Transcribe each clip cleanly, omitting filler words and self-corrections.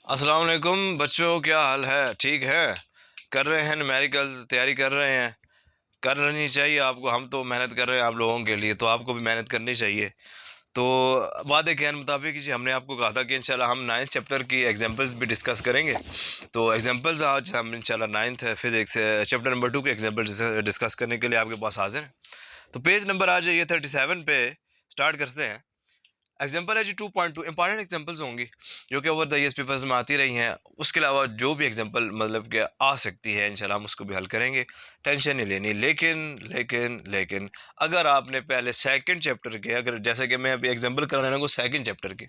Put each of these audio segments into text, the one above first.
अस्सलाम वालेकुम बच्चों, क्या हाल है? ठीक है? कर रहे हैं न्यूमेरिकल्स, तैयारी कर रहे हैं? करनी चाहिए आपको। हम तो मेहनत कर रहे हैं आप लोगों के लिए, तो आपको भी मेहनत करनी चाहिए। तो वादे के मुताबिक जी हमने आपको कहा था कि इंशाल्लाह हम 9th चैप्टर की एग्जांपल्स भी डिस्कस करेंगे। तो एग्जांपल्स आज हम इंशाल्लाह 9th फिजिक्स चैप्टर नंबर 2 के एग्जांपल डिस्कस करने के लिए आपके पास हाजिर हैं। तो पेज नंबर आ जाइए 37 पे। स्टार्ट करते हैं। एग्जाम्पल है जी 2.2। इंपॉर्टेंट एग्जाम्पल्स होंगी जो कि ओवर द ईयर्स पेपर्स में आती रही हैं। उसके अलावा जो भी एग्जाम्पल मतलब कि आ सकती है इंशाल्लाह हम उसको भी हल करेंगे। टेंशन नहीं लेनी। लेकिन अगर आपने पहले सेकंड चैप्टर के, अगर जैसे कि मैं अभी एग्जाम्पल करा रहा हूँ सेकंड चैप्टर की,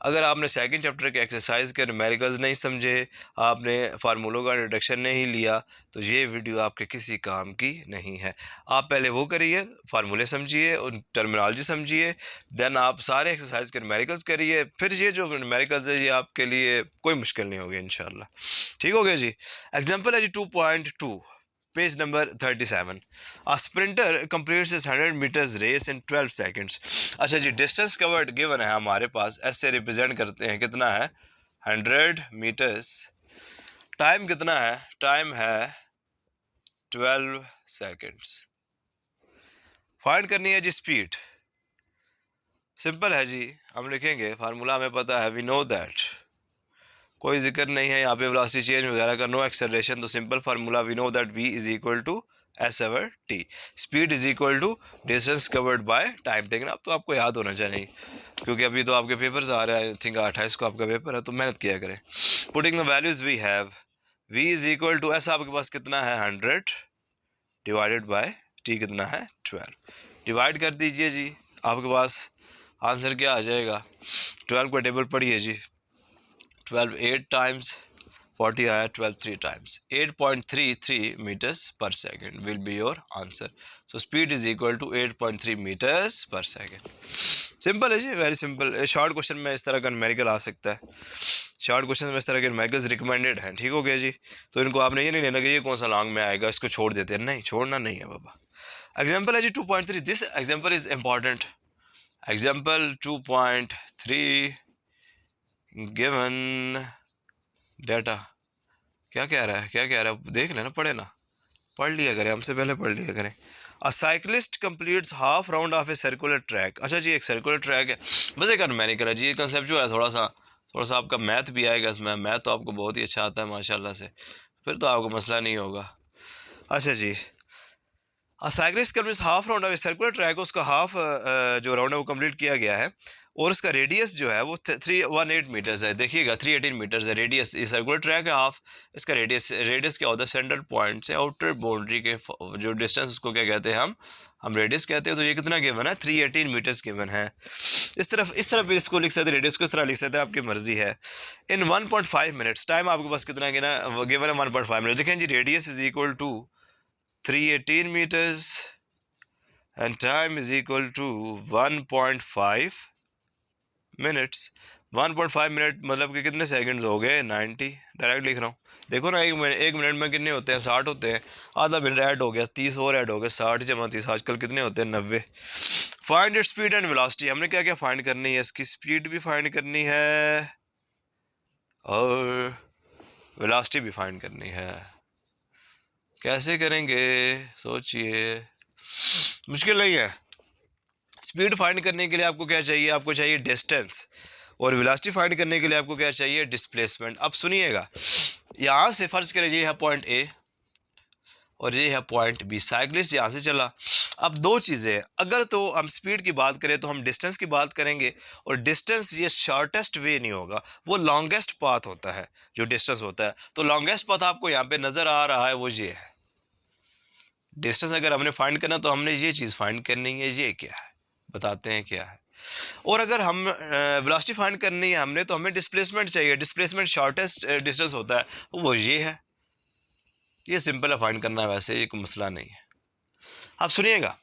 अगर आपने सेकंड चैप्टर के एक्सरसाइज के न्यूमेरिकल्स नहीं समझे, आपने फार्मूलों का इंट्रोडक्शन नहीं लिया, तो ये वीडियो आपके किसी काम की नहीं है। आप पहले वो करिए, फार्मूले समझिए, उन टर्मिनोलॉजी समझिए, देन आप सारे एक्सरसाइज के न्यूमेरिकल्स करिए। फिर ये जो न्यूमेरिकल्स है ये आपके लिए कोई मुश्किल नहीं होगी इंशाल्लाह। ठीक हो गया जी। एग्जाम्पल है जी 2.2, page number 37। A sprinter completes his 100 metres race in 12 seconds. अच्छा जी, डिस्टेंस कवर्ड गिवन है हमारे पास, ऐसे रिप्रेजेंट करते हैं। कितना है? 100 मीटर्स। टाइम कितना है? टाइम है 12 सेकंड्स। फाइंड करनी है जी स्पीड। सिंपल है जी, हम लिखेंगे फार्मूला हमें पता है, वी नो दैट। कोई जिक्र नहीं है यहाँ पे वेलोसिटी चेंज वगैरह का, नो एक्सेलरेशन। तो simple formula we know that v is equal to s over t. Speed is equal to distance covered by time taken. अब तो आपको याद होना चाहिए क्योंकि अभी तो आपके पेपर्स आ रहे हैं। आई थिंक 28 को आपका पेपर है, तो मेहनत किया करें। Putting the values we have, v is equal to ऐसा आपके पास कितना है 100 डिवाइडेड बाय t कितना है 12। डिवाइड कर दीजिए जी, आपके पास आंसर क्या आ जाएगा? 12 को टेबल पढ़िए जी। 12 8 टाइम्स 40 आया, 12 3 टाइम्स 8.33 मीटर्स पर second will be your answer. So speed is equal to 8.3 metres पर सेकेंड। सिंपल है जी, वेरी सिंपल। शॉर्ट क्वेश्चन में इस तरह का न्यूमेरिकल आ सकता है। शॉर्ट क्वेश्चन में इस तरह के न्यूमेरिकल्स रिकमेंडेड हैं। ठीक हो गया जी। तो इनको आपने ये नहीं लेना कि ये कौन सा लॉन्ग में आएगा, इसको छोड़ देते हैं। नहीं, छोड़ना नहीं है बाबा। एग्जाम्पल है जी 2.3। This example is important. Example 2.3 given data. क्या कह रहा है, क्या कह रहा है? देख लेना, पढ़े ना, पढ़ लिया करें, हमसे पहले पढ़ लिया करें। अ cyclist completes half round of a circular track. अच्छा जी, एक सर्कुलर ट्रैक है। मजे का न्यूमेरिकल है जी, ये कंसेप्चुअल है। थोड़ा सा आपका मैथ भी आएगा इसमें। मैथ तो आपको बहुत ही अच्छा आता है माशाल्लाह से, फिर तो आपको मसला नहीं होगा। अच्छा जी, साइक्लिस्ट का means half round of circular track, उसका हाफ जो राउंड है वो कंप्लीट किया गया है। और उसका रेडियस जो है वो 318 मीटर्स है। देखिएगा 318 मीटर्स है रेडियस। ये सर्कुलर ट्रैक है हाफ, इसका रेडियस क्या होता है? सेंट्रल पॉइंट से आउटर बाउंड्री के जो डिस्टेंस, उसको क्या कहते हैं? हम रेडियस कहते हैं। तो ये कितना गिवन है? 318 मीटर्स गिवन है। इस तरफ भी इसको लिख सकते हैं, रेडियस को इस तरह लिख सकते हैं, आपकी मर्जी है। इन 1.5 मिनट्स टाइम आपके पास कितना गिवन है? 1.5 मिनट। देखें जी, radius is equal to 318 meters and time is equal to 1.5 minutes। 1.5 minute मतलब कि कितने सेकंड्स हो गए? 90। डायरेक्ट लिख रहा हूँ। देखो ना, एक मिनट में कितने होते हैं? 60 होते हैं। आधा मिनट ऐड हो गया, 30 और ऐड हो गया, 60 जमा 30 आजकल कितने होते हैं? 90। Find it speed and velocity. हमने क्या क्या फाइंड करनी है? इसकी स्पीड भी फाइंड करनी है और वेलोसिटी भी फाइंड करनी है। कैसे करेंगे? सोचिए, मुश्किल नहीं है। स्पीड फाइंड करने के लिए आपको क्या चाहिए? आपको चाहिए डिस्टेंस। और वेलोसिटी फाइंड करने के लिए आपको क्या चाहिए? डिस्प्लेसमेंट। अब सुनिएगा, यहाँ से फर्ज करें ये है पॉइंट ए और ये है पॉइंट बी। साइक्लिस्ट यहाँ से चला। अब दो चीज़ें हैं, अगर तो हम स्पीड की बात करें तो हम डिस्टेंस की बात करेंगे। और डिस्टेंस ये शॉर्टेस्ट वे नहीं होगा, वो लॉन्गेस्ट पाथ होता है जो डिस्टेंस होता है। तो लॉन्गेस्ट पाथ आपको यहाँ पे नज़र आ रहा है, वो ये है। डिस्टेंस अगर हमने फाइंड करना तो हमने ये चीज़ फाइंड करनी है। ये क्या है बताते हैं क्या है। और अगर हम वेलोसिटी फाइंड करनी है हमने, तो हमें डिस्प्लेसमेंट चाहिए। डिस्प्लेसमेंट शॉर्टेस्ट डिस्टेंस होता है, वो ये है। ये सिंपल है फाइंड करना, वैसे ये कोई मसला नहीं है। आप सुनिएगा,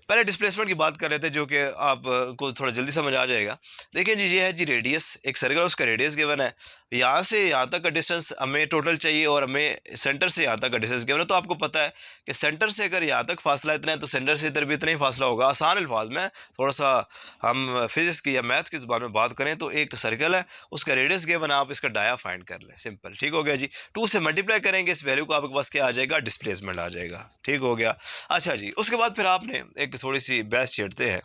पहले डिस्प्लेसमेंट की बात कर रहे थे जो कि आप को थोड़ा जल्दी समझ आ जाएगा। देखिए जी, ये है जी रेडियस। एक सर्कल, उसका रेडियस गिवन है। यहाँ से यहाँ तक का डिस्टेंस हमें टोटल चाहिए और हमें सेंटर से यहाँ तक का डिस्टेंस गिवन है। तो आपको पता है कि सेंटर से अगर यहाँ तक फासला इतना है तो सेंटर से इधर भी इतना ही फासला होगा। आसान अल्फाज में थोड़ा सा हम फिजिक्स की या मैथ की ज़बान में बात करें तो एक सर्कल है, उसका रेडियस गिवन है, आप इसका डाया फाइंड कर लें, सिंपल, ठीक हो गया जी। 2 से मल्टीप्लाई करेंगे इस वैल्यू को, आपके पास क्या आ जाएगा, डिस्प्लेसमेंट आ जाएगा, ठीक हो गया। अच्छा जी, उसके बाद फिर आपने एक थोड़ी सी बहस छेड़ते हैं।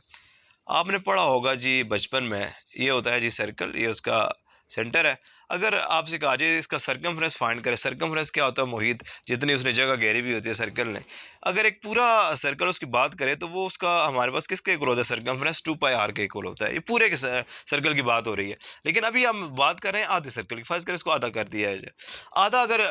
आपने पढ़ा होगा जी बचपन में, ये होता है जी सर्कल, ये उसका सेंटर है। अगर आपसे कहा जाए इसका सरकमफ्रेंस फाइंड करें, सरकमफ्रेंस क्या होता है, मुहित, जितनी उसने जगह घेरी भी होती है सर्कल ने। अगर एक पूरा सर्कल उसकी बात करें तो वो उसका हमारे पास किसके इक्वल होता है, सरकमफ्रेंस 2πr के इक्वल होता है। ये पूरे के सर्कल की बात हो रही है, लेकिन अभी हम बात कर रहे हैं आधे सर्कल की। फर्ज करें इसको आधा कर दिया है, आधा अगर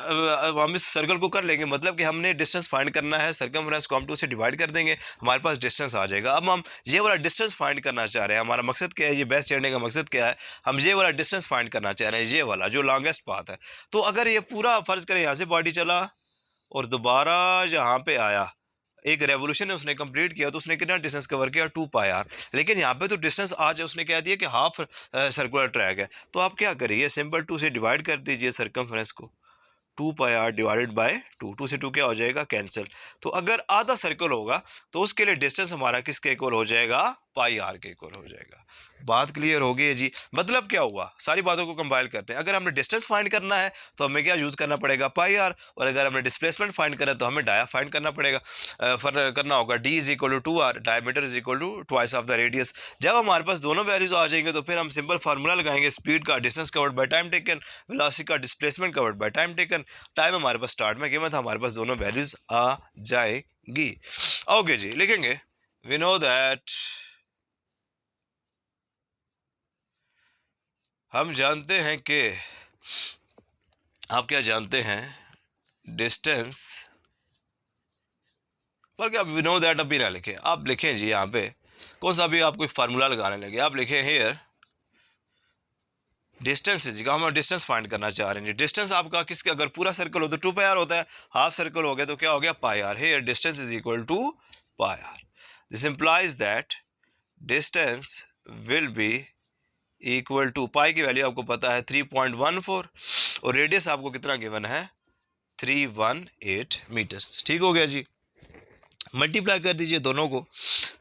हम इस सर्कल को कर लेंगे, मतलब कि हमने डिस्टेंस फाइंड करना है, सरकमफ्रेंस को हम 2 से डिवाइड कर देंगे, हमारे पास डिस्टेंस आ जाएगा। अब हम ये वाला डिस्टेंस फाइंड करना चाह रहे हैं, हमारा मकसद क्या है, ये बेस चढ़ने का मकसद क्या है, हम ये वाला डिस्टेंस फाइंड करना चाह रहे हैं, ये वाला जो लॉन्गेस्ट पाथ है। तो अगर ये पूरा फर्ज करें यहाँ से बॉडी चला और दोबारा यहाँ पे आया, एक रेवोल्यूशन उसने कंप्लीट किया, तो उसने कितना डिस्टेंस कवर किया, 2πr। लेकिन यहाँ पे तो डिस्टेंस आज उसने कह दिया कि हाफ सर्कुलर ट्रैक है। तो आप क्या करिए, सिंपल 2 से डिवाइड कर दीजिए सरकमफ्रेंस को, 2πr डिवाइडेड बाय 2, 2 से 2 क्या हो जाएगा, कैंसिल। तो अगर आधा सर्कल होगा तो उसके लिए डिस्टेंस हमारा किसके इक्वल हो जाएगा, πr के इक्वल हो जाएगा। बात क्लियर हो गई है जी। मतलब क्या हुआ, सारी बातों को कंपाइल करते हैं। अगर हमने डिस्टेंस फाइंड करना है तो हमें क्या यूज़ करना पड़ेगा, πr, और अगर हमने डिस्प्लेसमेंट फाइंड करना है तो हमें डाया फाइंड करना पड़ेगा, करना होगा, d is equal to 2r, diameter is equal to twice of the radius. जब हमारे पास दोनों वैल्यूज आ जाएंगे तो फिर हम सिंपल फार्मूला लगाएंगे, स्पीड का distance covered by time taken, velocity का displacement covered by time taken. Time हमारे पास स्टार्ट में गिवन था, हमारे पास दोनों वैल्यूज आ जाएगी। ओके जी, लिखेंगे, वी नो दैट, हम जानते हैं कि, आप क्या जानते हैं, डिस्टेंस, पर क्या वी नो दैट अभी ना लिखें, आप लिखें जी यहाँ पे कौन सा भी आपको एक फार्मूला लगाने लगे, आप लिखें हेयर डिस्टेंस इज, हम डिस्टेंस फाइंड करना चाह रहे हैं। डिस्टेंस आपका किसके, अगर पूरा सर्कल हो तो 2πr होता है, हाफ सर्कल हो गया तो क्या हो गया, πr। Here distance is equal to πr। This implies that distance will be equal to, pi की वैल्यू आपको पता है 3.14 और रेडियस आपको कितना गिवन है, 318 मीटर्स, ठीक हो गया जी। मल्टीप्लाई कर दीजिए दोनों को,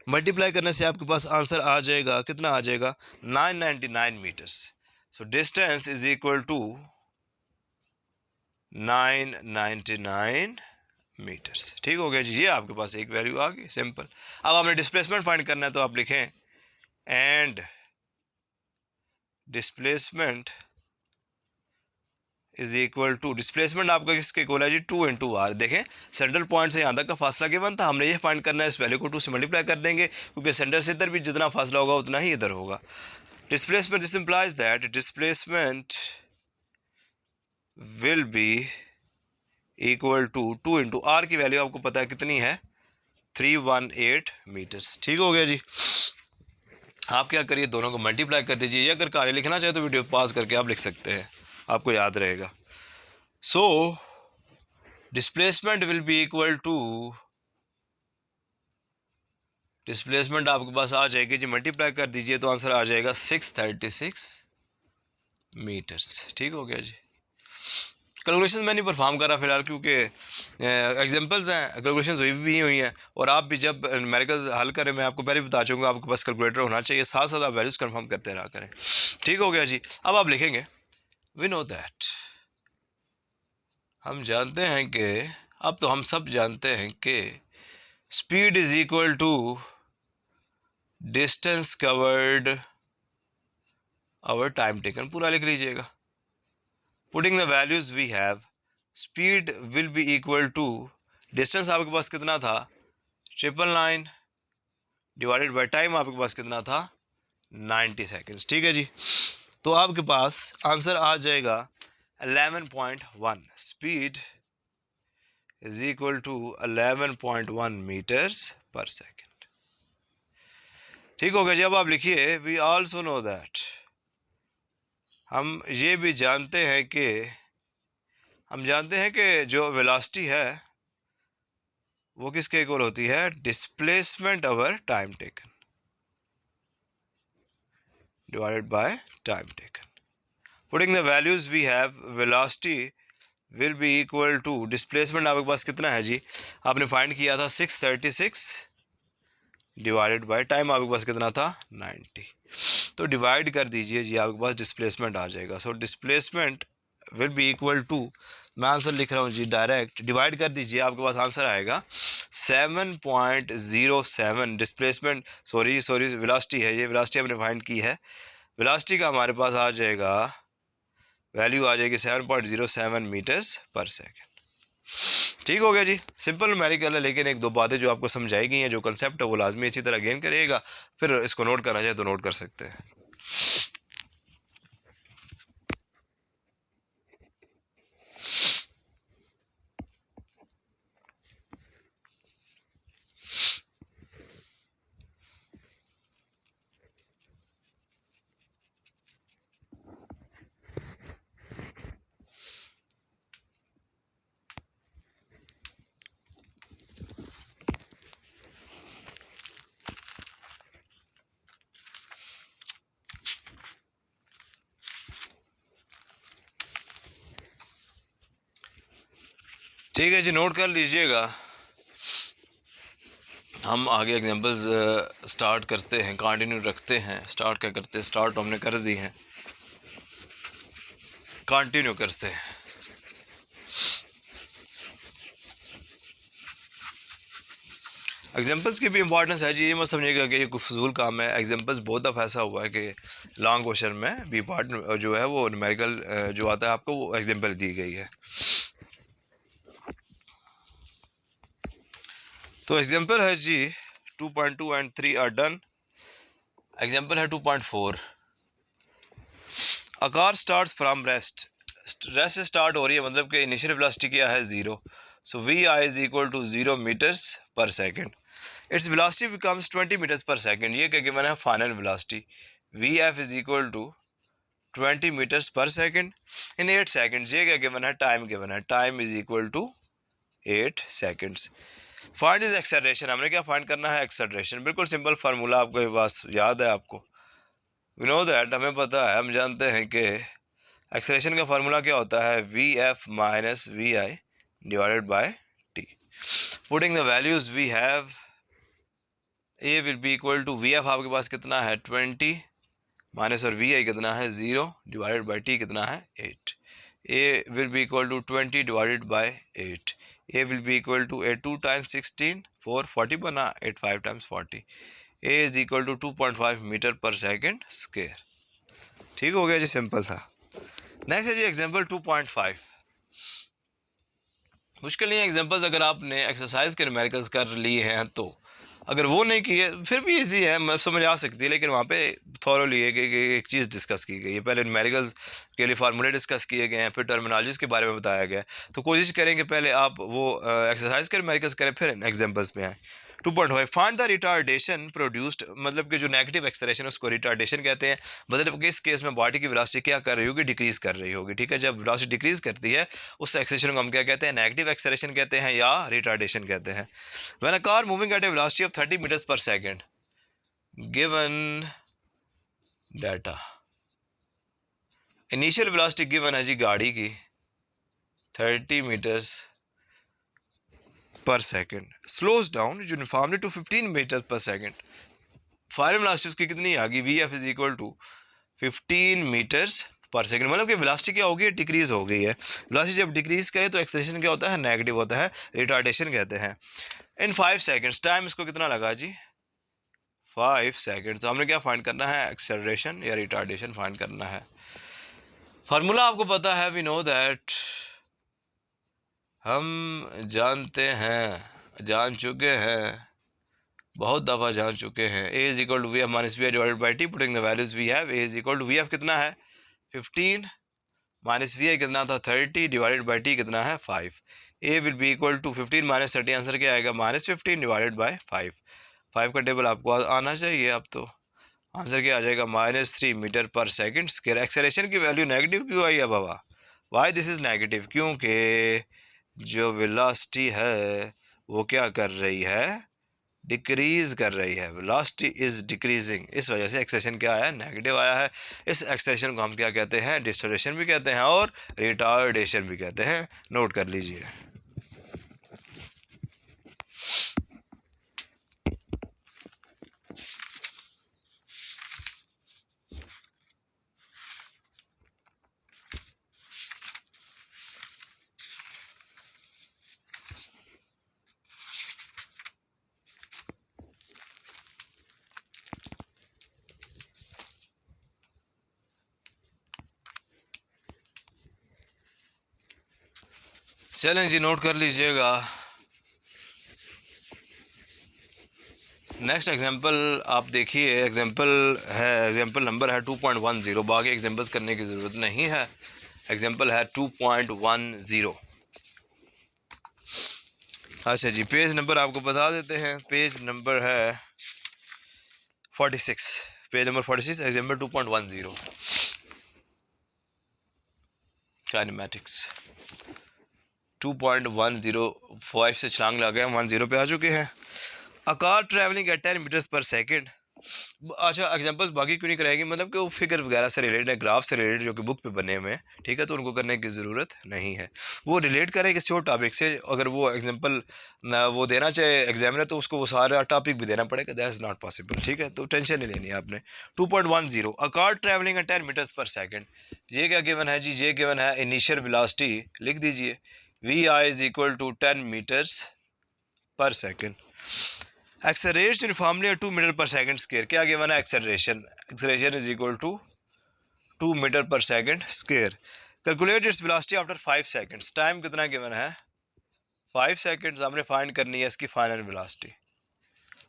मल्टीप्लाई करने से आपके पास आंसर आ जाएगा, कितना आ जाएगा, 999 metres. So distance is equal to 999 metres, ठीक हो गया जी। ये आपके पास एक वैल्यू आ गई, सिंपल। अब आपने डिस्प्लेसमेंट फाइंड करना है तो आप लिखें and displacement is equal to, displacement आपका किसके इक्वल है जी, 2 इंटू आर। देखें सेंट्रल पॉइंट से यहाँ तक का फासला गिवन था, हमने ये फाइंड करना है, इस वैल्यू को 2 से मल्टीप्लाई कर देंगे, क्योंकि सेंटर से इधर भी जितना फासला होगा उतना ही इधर होगा। Displacement, this implies that displacement will be equal to 2 into r की वैल्यू आपको पता है कितनी है, 318 मीटर्स, ठीक हो गया जी। आप क्या करिए, दोनों को मल्टीप्लाई कर दीजिए, या अगर कार्य लिखना चाहे तो वीडियो पॉज करके आप लिख सकते हैं, आपको याद रहेगा। So displacement will be equal to, displacement आपके पास आ जाएगी जी, मल्टीप्लाई कर दीजिए तो आंसर आ जाएगा 636 मीटर्स, ठीक हो गया जी। कैलकुलेशन मैं नहीं परफॉर्म कर रहा फिलहाल, क्योंकि एग्जांपल्स हैं, कैलकुलेशन हुई भी हुई हैं, और आप भी जब न्यूमेरिकल्स हल करें, मैं आपको पहले बता चूँगा, आपके पास कैलकुलेटर होना चाहिए, साथ साथ आप वैल्यूज़ कंफर्म करते रहा करें, ठीक हो गया जी। अब आप लिखेंगे, वी नो दैट, हम जानते हैं कि, अब तो हम सब जानते हैं कि speed is equal to distance covered over time taken, पूरा लिख लीजिएगा। Putting the values we have, speed will be equal to, distance आपके पास कितना था, 999 डिवाइडेड बाय टाइम आपके पास कितना था, 90 सेकेंड्स, ठीक है जी। तो आपके पास आंसर आ जाएगा 11.1, speed is equal to 11.1 metres पर सेकेंड, ठीक हो गया जी। अब आप लिखिए, वी आल्सो नो दैट, हम ये भी जानते हैं कि, हम जानते हैं कि जो वेलोसिटी है वो किसके इक्वल होती है, displacement over time taken divided by time taken. Putting the values we have, velocity will be equal to, displacement आपके पास कितना है जी, आपने फाइंड किया था 636 डिवाइडेड बाय टाइम आपके पास कितना था 90, तो डिवाइड कर दीजिए जी, आपके पास डिस्प्लेसमेंट आ जाएगा। So displacement will be equal to, मैं आंसर लिख रहा हूँ जी डायरेक्ट, डिवाइड कर दीजिए, आपके पास आंसर आएगा 7.07 डिस्प्लेसमेंट, सॉरी वेलोसिटी है ये, वेलोसिटी हमने फाइंड की है, वेलोसिटी का हमारे पास आ जाएगा, वैल्यू आ जाएगी 7.07 मीटर्स पर सेकेंड। ठीक हो गया जी, सिंपल न्यूमेरिकल है, लेकिन एक दो बातें जो आपको समझाई गई हैं, जो कंसेप्ट है वो लाजमी अच्छी तरह गेन करिएगा, फिर इसको नोट करना चाहे तो नोट कर सकते हैं। ठीक है जी, नोट कर लीजिएगा। हम आगे एग्जांपल्स स्टार्ट करते हैं, कंटिन्यू रखते हैं। स्टार्ट क्या करते हैं, स्टार्ट हमने कर दी हैं, कंटिन्यू करते हैं। एग्जांपल्स की भी इंपॉर्टेंस है जी, ये मत समझिएगा कि ये कुछ फजूल काम है। एग्जांपल्स बहुत दफ़ा ऐसा हुआ है कि लॉन्ग क्वेश्चन में भी पार्ट जो है वो न्यूमेरिकल जो आता है आपको, वो एग्जांपल दी गई है। तो एग्जांपल है जी 2.2 एंड 3 आर डन। एग्जांपल है 2.4, a car starts from rest, rest से स्टार्ट हो रही है, मतलब कि इनिशियल वेलोसिटी क्या है 0, so v i is equal to 0 metres पर second, its velocity becomes 20 metres पर सेकेंड। ये क्या गिवन है, final velocity v F is equal to 20 metres पर सेकेंड इन 8 सेकेंड्स। ये क्या गिवन है, टाइम गिवन है, time is equal to 8 seconds. Find is acceleration, हमने क्या फाइंड करना है, एक्सेलरेशन। बिल्कुल सिंपल फार्मूला आपके पास याद है, आपको वी नो दैट, हमें पता है, हम जानते हैं कि एक्सेलरेशन का फार्मूला क्या होता है, we f minus we i divided by t. Putting the values we have, a will be equal to, we f आपके पास कितना है 20 माइनस, और वी आई कितना है 0 डिवाइडेड बाई टी कितना है 8। A will be equal to 20 divided by 8, a will be equal to 8 2 times 16 4 40 बना, 8 5 times 40, a is equal to 2.5 metre पर सेकेंड स्क्वायर। ठीक हो गया जी, सिंपल था। नेक्स्ट है जी एग्जांपल 2.5। मुश्किल नहीं है एग्जांपल्स, अगर आपने एक्सरसाइज के न्यूमेरिकल्स कर लिए हैं तो, अगर वो नहीं किए फिर भी इजी है, मतलब समझ आ सकती है, लेकिन वहाँ पे थॉरोली एक चीज़ डिस्कस की गई है। पहले न्यूमेरिकल्स के लिए फार्मूले डिस्कस किए गए हैं, फिर टर्मिनोलॉजीज़ के बारे में बताया गया है। तो कोशिश करेंगे पहले आप वो एक्सरसाइज के न्यूमेरिकल्स करें, फिर एग्जांपल्स में आए। 2.5, फाइंड द रिटार्डेशन प्रोड्यूस्ड, मतलब कि जो नेगेटिव एक्सेलरेशन उसको रिटार्डेशन कहते हैं। मतलब कि इस केस में बॉडी की वेलोसिटी क्या कर रही होगी, डिक्रीज कर रही होगी। ठीक है, जब वेलोसिटी डिक्रीज करती है उस एक्सेलरेशन को हम क्या कहते हैं, नेगेटिव एक्सेलरेशन कहते हैं या रिटार्डेशन कहते हैं। When a car moving at a velocity of 30 metres पर second, given data, initial velocity given है जी गाड़ी की 30 मीटर्स पर second, slows down uniformly to 15 metre पर सेकेंड। फाइनल वेलोसिटी उसकी कितनी आ गई, v F is equal to 15 metres पर सेकेंड। मतलब कि वेलोसिटी क्या हो गई, डिक्रीज हो गई है। वेलोसिटी जब डिक्रीज करे तो एक्सेलरेशन क्या होता है, नेगेटिव होता है, रिटार्डेशन कहते हैं। इन 5 सेकेंड्स, टाइम इसको कितना लगा जी 5 सेकेंड्स। हमने क्या फाइंड करना है, एक्सेलरेशन या रिटार्डेशन फाइंड करना है। फार्मूला आपको पता है, वी नो दैट, हम जानते हैं, जान चुके हैं, बहुत दफ़ा जान चुके हैं। A is equal to we f minus we i divided by t, putting the values we have, a is equal to V F कितना है 15 माइनस वी आई कितना था 30 डिवाइडेड बाई टी कितना है 5। A will be equal to 15 minus 30, answer क्या आएगा -15 divided by 5। 5 का table आपको आना चाहिए। अब तो आंसर क्या आ जाएगा -3 मीटर पर सेकेंड स्क्वायर। एक्सेलरेशन की वैल्यू नेगेटिव क्यों आई है बाबा, वाई दिस इज़ नेगेटिव, क्योंकि जो वेलोसिटी है वो क्या कर रही है, डिक्रीज कर रही है, वेलोसिटी इज डिक्रीजिंग, इस वजह से एक्सेलेरेशन क्या आया, नेगेटिव आया है। इस एक्सेलेरेशन को हम क्या कहते हैं, डिसलेरेशन भी कहते हैं और रिटार्डेशन भी कहते हैं, नोट कर लीजिए। चलें जी, नोट कर लीजिएगा। नेक्स्ट एग्जांपल आप देखिए, एग्जांपल नंबर है 2.10। बाकी एग्जांपल्स करने की ज़रूरत नहीं है। एग्जांपल है 2.10। अच्छा जी, पेज नंबर आपको बता देते हैं। पेज नंबर है 46। Page number 46, example 2.10 kinematics. 2.105 से छलांग लगा गए, 10 पे आ चुके हैं। A car travelling at 10 metres पर सेकेंड। अच्छा, एग्जांपल्स बाकी क्यों नहीं कराएगी, मतलब कि वो फिगर वगैरह से रिलेटेड है, ग्राफ से रिलेटेड, जो कि बुक पे बने हुए हैं, ठीक है, तो उनको करने की ज़रूरत नहीं है। वो रिलेट करें किसी और टॉपिक से। अगर वो एग्जांपल वो देना चाहे एग्जामिनर, तो उसको वो सारा टॉपिक भी देना पड़ेगा, दैट इज़ नॉट पॉसिबल, ठीक है, तो टेंशन नहीं लेनी है आपने। 2.10, a car travelling at 10 metres पर सेकेंड। ये क्या गिवन है जी, ये गिवन है इनिशियल वेलोसिटी, लिख दीजिए v i is equal to 10 metres पर सेकेंड। एक्सेलरेशन यूनिफॉर्मली 2 मीटर पर सेकंड स्क्वायर। क्या गिवन है, acceleration is equal to 2 metre पर second square. Calculate its velocity after 5 seconds. Time कितना गिवन है, 5 सेकंड्स। हमने फाइंड करनी है इसकी final velocity.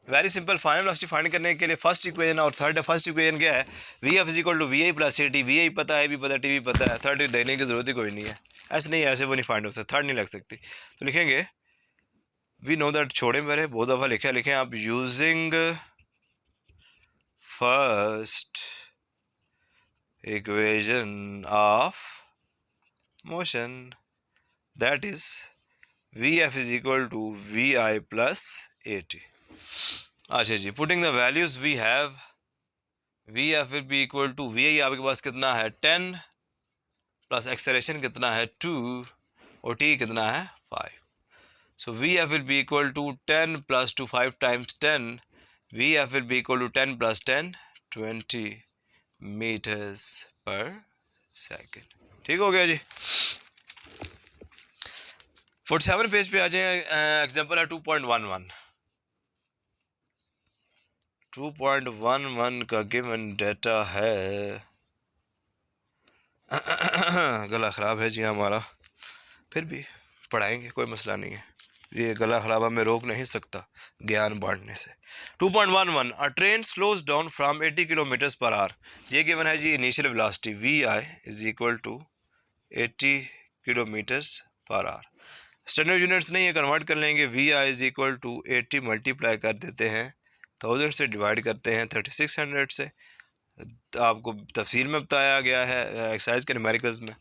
Very simple, final velocity find करने के लिए फर्स्ट इक्वेशन और थर्ड, फर्स्ट इक्वेशन क्या है, V F is equal to we I plus c t. We आई पता है, भी पता है, टी भी पता है, थर्ड देने की जरूरत ही कोई नहीं है। ऐसे नहीं, ऐसे वो नहीं फाइंड हो सकता, थर्ड नहीं लग सकती, तो लिखेंगे वी नो दैट, छोड़े मेरे बहुत दफ़ा लिखें आप, using first equation of motion, that is Vf is equal to Vi plus At। अच्छा जी, putting the values we have, Vf will be equal to Vi आपके पास कितना है 10 प्लस एक्सेलरेशन कितना है 2 और T कितना है 5। So Vf will be equal to 10 plus 2, 5 times 10, Vf will be equal to 10 plus 10, 20 meters per second। ठीक हो गया जी। 47 पेज पे आ जाए। एग्जांपल है 2.11। 2.11 का गिवन डाटा है गला ख़राब है जी हमारा, फिर भी पढ़ाएंगे, कोई मसला नहीं है। ये गला ख़राब हमें रोक नहीं सकता ज्ञान बांटने से। 2.11, a train slows down from 80 kilometres per hour. ये गिवन है जी initial velocity v i is equal to 80 kilometres per hour. Standard units नहीं है, कन्वर्ट कर लेंगे। V i is equal to 80 multiply कर देते हैं 1000 से, डिवाइड करते हैं 3600 से। तो आपको तफसील में बताया गया है एक्सरसाइज के न्यूमेरिकल्स में।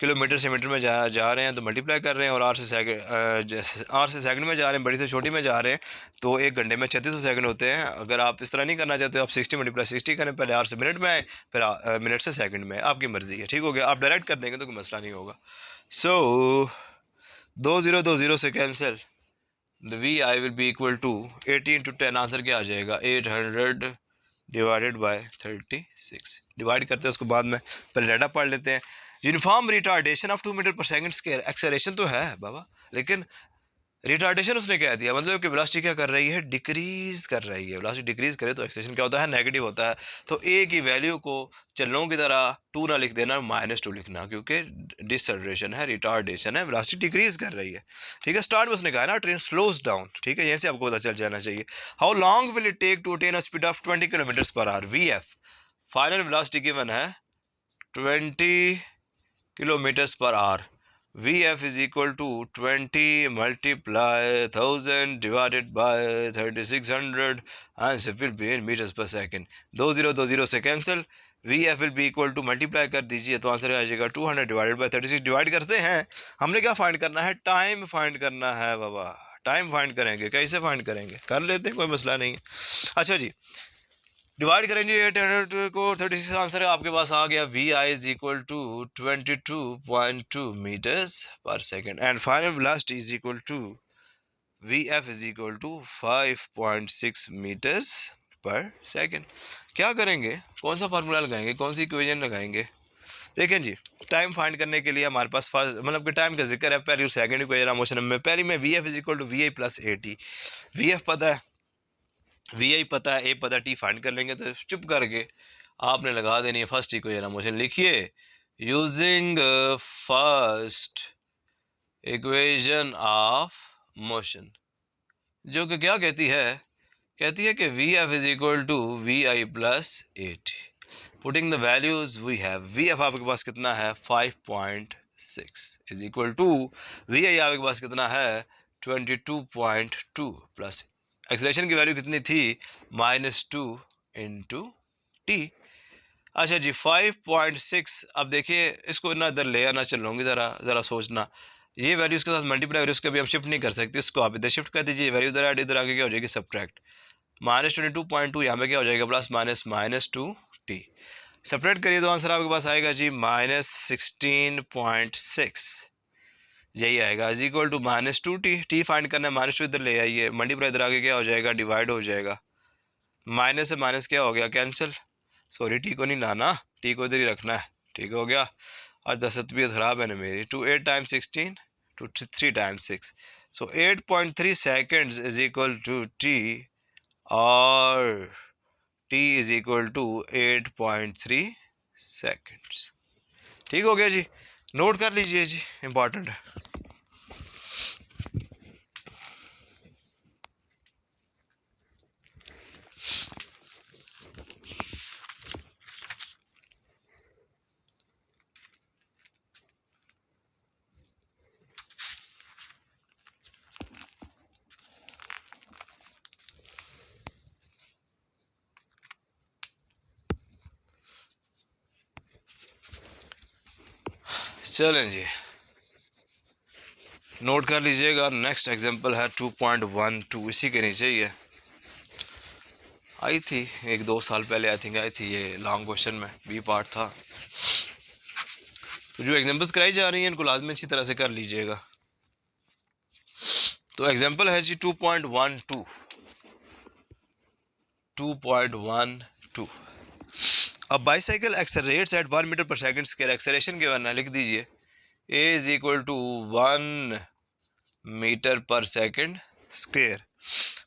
किलोमीटर से मीटर में जा रहे हैं तो मल्टीप्लाई कर रहे हैं, और आर से सेकंड में जा रहे हैं, बड़ी से छोटी में जा रहे हैं, तो 1 घंटे में 3600 सेकंड होते हैं। अगर आप इस तरह नहीं करना चाहते आप 60 मल्टीप्लाई 60 करें, पहले आर से मिनट में आए, फिर मिनट से सेकंड में, आपकी मर्ज़ी है, ठीक हो गया। आप डायरेक्ट कर देंगे तो कोई मसला नहीं होगा। सो 2 से cancel, the v i will be equal to 80 into 10, answer क्या आ जाएगा 800 डिवाइडेड बाय 36। डिवाइड करते हैं उसको बाद में, पहले डाटा पढ़ लेते हैं। यूनिफॉर्म रिटार्डेशन ऑफ 2 मीटर पर सेकंड स्क्वायर। एक्सेलरेशन तो है बाबा, लेकिन रिटार्डेशन उसने कह दिया, मतलब कि वेलोसिटी क्या कर रही है, डिक्रीज कर रही है। वेलोसिटी डिक्रीज करे तो एक्सेलरेशन क्या होता है, नेगेटिव होता है। तो ए की वैल्यू को चलनों की तरह 2 ना लिख देना, -2 लिखना, क्योंकि डिसएक्सेलरेशन है, रिटार्डेशन है, वेलोसिटी डिक्रीज कर रही है, ठीक है। स्टार्ट में उसने कहा ना ट्रेन स्लोज डाउन, ठीक है, यहीं से आपको पता चल जाना चाहिए। How long will it take to attain a speed of 20 kilometre per hour. V f final velocity given है 20 kilometres per hour. Vf is equal to 20 multiply 1000 divided by 3600, answer will be in meters per second। 20 से cancel, Vf will be equal to multiply कर दीजिए तो answer आ जाएगा 200 divided bye 36। Divide करते हैं, हमने क्या फाइंड करना है, टाइम फाइंड करना है बाबा, टाइम फाइंड करेंगे, कैसे फाइंड करेंगे, कर लेते हैं, कोई मसला नहीं है। अच्छा जी, डिवाइड करेंगे 800 को 36, आंसर है आपके पास आ गया। V i is equal to 22.2 metres पर second and final velocity is equal to V F is equal to 5.6 metres पर सेकेंड। क्या करेंगे, कौन सा फार्मूला लगाएंगे, कौन सी इक्वेशन लगाएंगे? देखें जी, टाइम फाइंड करने के लिए हमारे पास फर्स्ट मतलब कि टाइम का जिक्र है, पहली और सेकंड इक्वेशन मोशन में। पहली में v F is equal to we I plus A T. V f पता है, वी आई पता है, ए पता है, टी फाइंड कर लेंगे। तो चुप करके आपने लगा देनी है फर्स्ट इक्वेशन मोशन। लिखिए using first equation of motion, जो कि क्या कहती है, कहती है कि V F is equal to we I plus A T. Putting the values we have, we f आपके पास कितना है 5.6 इज इक्वल टू वी आई आपके पास कितना है 22.2 प्लस एक्सेलरेशन की वैल्यू कितनी थी -2 इंटू टी। अच्छा जी 5.6, अब देखिए इसको ना इधर ले आना चलूँगी, ज़रा सोचना, ये वैल्यू इसके साथ मल्टीप्लाई हो रही है, उसको भी हम शिफ्ट नहीं कर सकते, इसको आप इधर शिफ्ट कर दीजिए, वैल्यू इधर ऐड, इधर आगे क्या हो जाएगी सब्ट्रैक्ट, -22.2 यहाँ पे क्या हो जाएगा प्लस -2 टी। सेपरेट करिए तो आंसर आपके पास आएगा जी -16.6, यही आएगा is equal to -2 t. T find करना है, -2 इधर ले आइए, मल्टीप्लाई इधर आगे क्या हो जाएगा डिवाइड हो जाएगा, माइनस से माइनस क्या हो गया कैंसिल, सॉरी टी को नहीं लाना, टी को इधर ही रखना है, ठीक हो गया। और 10 तबीयत ख़राब है ना मेरी। 2 8 times 16 2 3 times 6, so 8.3 seconds is equal to t, और t is equal to 8.3 seconds. ठीक हो गया जी, नोट कर लीजिए जी, इम्पॉर्टेंट है। चलें जी, नोट कर लीजिएगा। नेक्स्ट एग्जांपल है 2.12, इसी के नीचे ही है, आई थी 1-2 साल पहले, आई थिंक आई थी, ये लॉन्ग क्वेश्चन में बी पार्ट था। तो जो एग्जांपल्स कराई जा रही हैं इनको लाजमी अच्छी तरह से कर लीजिएगा। तो एग्जांपल है जी 2.12, 2.12, अब बाईसाइकिल एक्सेलरेट्स एट 1 मीटर पर सेकेंड स्क्वायर, एक्सेलरेशन के वरना लिख दीजिए a is equal to 1 metre पर second square